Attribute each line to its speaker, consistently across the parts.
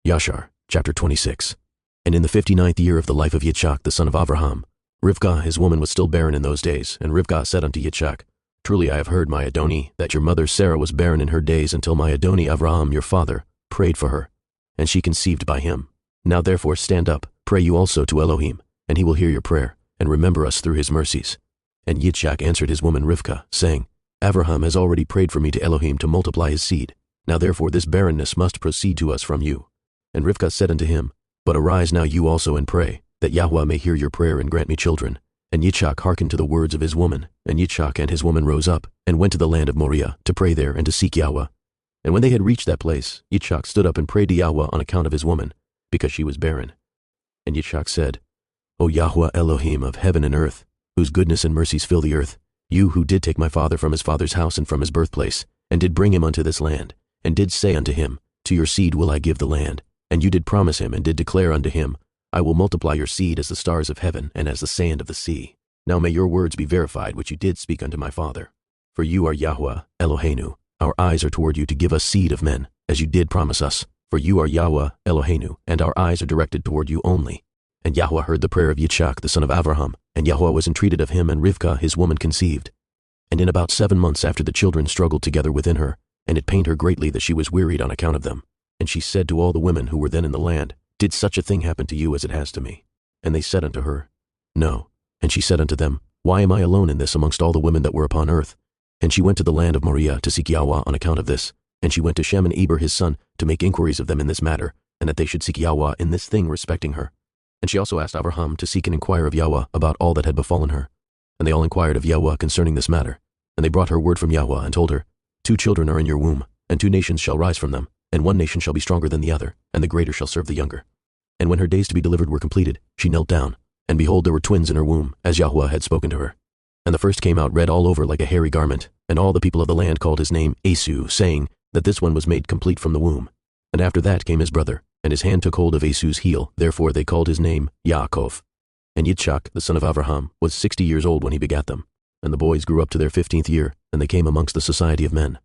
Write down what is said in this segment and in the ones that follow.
Speaker 1: Yashar, chapter 26. And in the 59th year of the life of Yitzchak the son of Avraham, Rivkah his woman was still barren in those days, and Rivkah said unto Yitzchak, Truly I have heard, my Adoni, that your mother Sarah was barren in her days until my Adoni Avraham your father prayed for her, and she conceived by him. Now therefore stand up, pray you also to Elohim, and he will hear your prayer, and remember us through his mercies. And Yitzchak answered his woman Rivkah, saying, Avraham has already prayed for me to Elohim to multiply his seed. Now therefore this barrenness must proceed to us from you. And Rivkah said unto him, But arise now you also and pray, that Yahweh may hear your prayer and grant me children. And Yitzchak hearkened to the words of his woman, and Yitzchak and his woman rose up, and went to the land of Moriah, to pray there and to seek Yahweh. And when they had reached that place, Yitzchak stood up and prayed to Yahweh on account of his woman, because she was barren. And Yitzchak said, O Yahweh Elohim of heaven and earth, whose goodness and mercies fill the earth, you who did take my father from his father's house and from his birthplace, and did bring him unto this land, and did say unto him, To your seed will I give the land. And you did promise him, and did declare unto him, I will multiply your seed as the stars of heaven, and as the sand of the sea. Now may your words be verified, which you did speak unto my father. For you are Yahweh Eloheinu. Our eyes are toward you to give us seed of men, as you did promise us. For you are Yahweh Eloheinu, and our eyes are directed toward you only. And Yahweh heard the prayer of Yitzchak the son of Avraham, and Yahweh was entreated of him, and Rivkah his woman conceived. And in about 7 months after the children struggled together within her, and it pained her greatly that she was wearied on account of them. And she said to all the women who were then in the land, Did such a thing happen to you as it has to me? And they said unto her, No. And she said unto them, Why am I alone in this amongst all the women that were upon earth? And she went to the land of Moriah to seek Yahweh on account of this. And she went to Shem and Eber his son to make inquiries of them in this matter, and that they should seek Yahweh in this thing respecting her. And she also asked Avraham to seek and inquire of Yahweh about all that had befallen her. And they all inquired of Yahweh concerning this matter. And they brought her word from Yahweh, and told her, 2 children are in your womb, and 2 nations shall rise from them, and 1 nation shall be stronger than the other, and the greater shall serve the younger. And when her days to be delivered were completed, she knelt down, and behold, there were twins in her womb, as Yahweh had spoken to her. And the first came out red all over like a hairy garment, and all the people of the land called his name Esau, saying that this one was made complete from the womb. And after that came his brother, and his hand took hold of Esau's heel, therefore they called his name Yaakov. And Yitzchak, the son of Avraham, was 60 years old when he begat them. And the boys grew up to their 15th year, and they came amongst the society of men.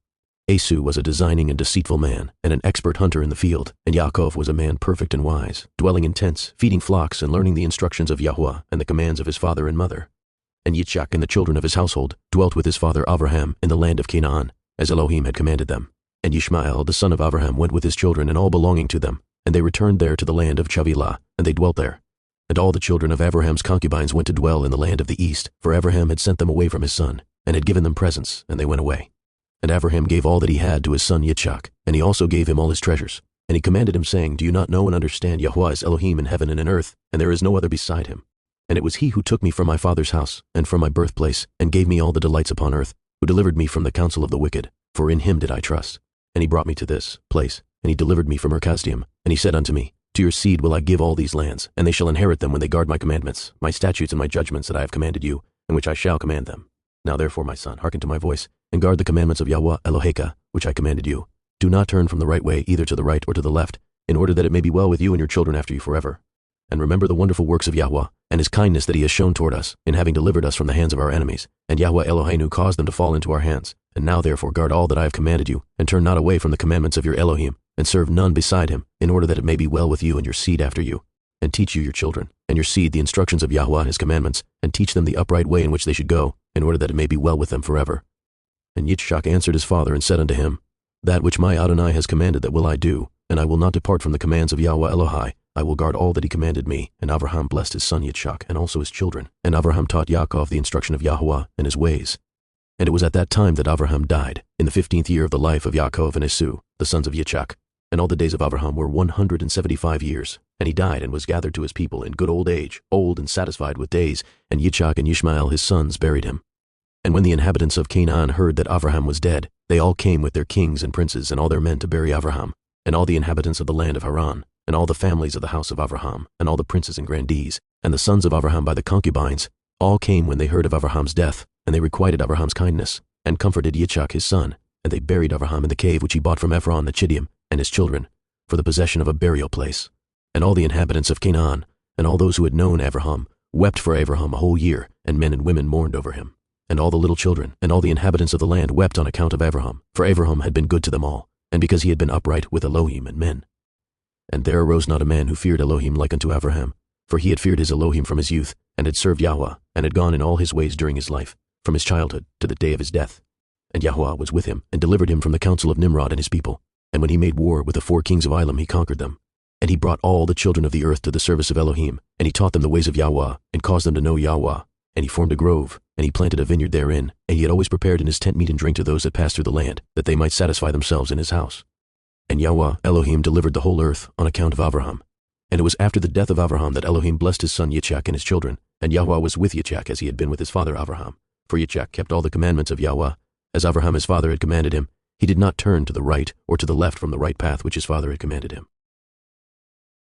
Speaker 1: Esau was a designing and deceitful man, and an expert hunter in the field, and Yaakov was a man perfect and wise, dwelling in tents, feeding flocks, and learning the instructions of Yahweh and the commands of his father and mother. And Yitzchak and the children of his household dwelt with his father Avraham in the land of Canaan, as Elohim had commanded them. And Ishmael the son of Avraham went with his children and all belonging to them, and they returned there to the land of Chavilah, and they dwelt there. And all the children of Abraham's concubines went to dwell in the land of the east, for Abraham had sent them away from his son, and had given them presents, and they went away. And Abraham gave all that he had to his son Yitzchak, and he also gave him all his treasures. And he commanded him, saying, Do you not know and understand Yahweh is Elohim in heaven and in earth, and there is no other beside him? And it was he who took me from my father's house, and from my birthplace, and gave me all the delights upon earth, who delivered me from the counsel of the wicked, for in him did I trust. And he brought me to this place, and he delivered me from Hercasdium, and he said unto me, To your seed will I give all these lands, and they shall inherit them when they guard my commandments, my statutes and my judgments that I have commanded you, and which I shall command them. Now therefore, my son, hearken to my voice, and guard the commandments of Yahweh Eloheka, which I commanded you. Do not turn from the right way either to the right or to the left, in order that it may be well with you and your children after you forever. And remember the wonderful works of Yahweh, and his kindness that he has shown toward us, in having delivered us from the hands of our enemies, and Yahweh Eloheinu caused them to fall into our hands. And now therefore guard all that I have commanded you, and turn not away from the commandments of your Elohim, and serve none beside him, in order that it may be well with you and your seed after you. And teach you your children, and your seed the instructions of Yahweh and his commandments, and teach them the upright way in which they should go, in order that it may be well with them forever. And Yitzchak answered his father and said unto him, That which my Adonai has commanded that will I do, and I will not depart from the commands of Yahweh Elohai. I will guard all that he commanded me. And Avraham blessed his son Yitzchak, and also his children. And Avraham taught Yaakov the instruction of Yahweh and his ways. And it was at that time that Avraham died, in the 15th year of the life of Yaakov and Esau, the sons of Yitzchak. And all the days of Avraham were 175 years. And he died and was gathered to his people in good old age, old and satisfied with days. And Yitzchak and Ishmael his sons buried him. And when the inhabitants of Canaan heard that Avraham was dead, they all came with their kings and princes and all their men to bury Avraham, and all the inhabitants of the land of Haran, and all the families of the house of Avraham, and all the princes and grandees, and the sons of Avraham by the concubines, all came when they heard of Avraham's death, and they requited Avraham's kindness, and comforted Yitzchak his son, and they buried Avraham in the cave which he bought from Ephron the Chittim, and his children, for the possession of a burial place. And all the inhabitants of Canaan, and all those who had known Avraham, wept for Avraham a whole year, and men and women mourned over him. And all the little children, and all the inhabitants of the land wept on account of Avraham, for Avraham had been good to them all, and because he had been upright with Elohim and men. And there arose not a man who feared Elohim like unto Abraham, for he had feared his Elohim from his youth, and had served Yahweh, and had gone in all his ways during his life, from his childhood to the day of his death. And Yahweh was with him, and delivered him from the counsel of Nimrod and his people. And when he made war with the 4 kings of Elam, he conquered them. And he brought all the children of the earth to the service of Elohim, and he taught them the ways of Yahweh, and caused them to know Yahweh. And he formed a grove, and he planted a vineyard therein, and he had always prepared in his tent meat and drink to those that passed through the land, that they might satisfy themselves in his house. And Yahweh Elohim delivered the whole earth on account of Abraham. And it was after the death of Abraham that Elohim blessed his son Yitzchak and his children, and Yahweh was with Yitzchak as he had been with his father Abraham. For Yitzchak kept all the commandments of Yahweh, as Abraham his father had commanded him. He did not turn to the right or to the left from the right path which his father had commanded him.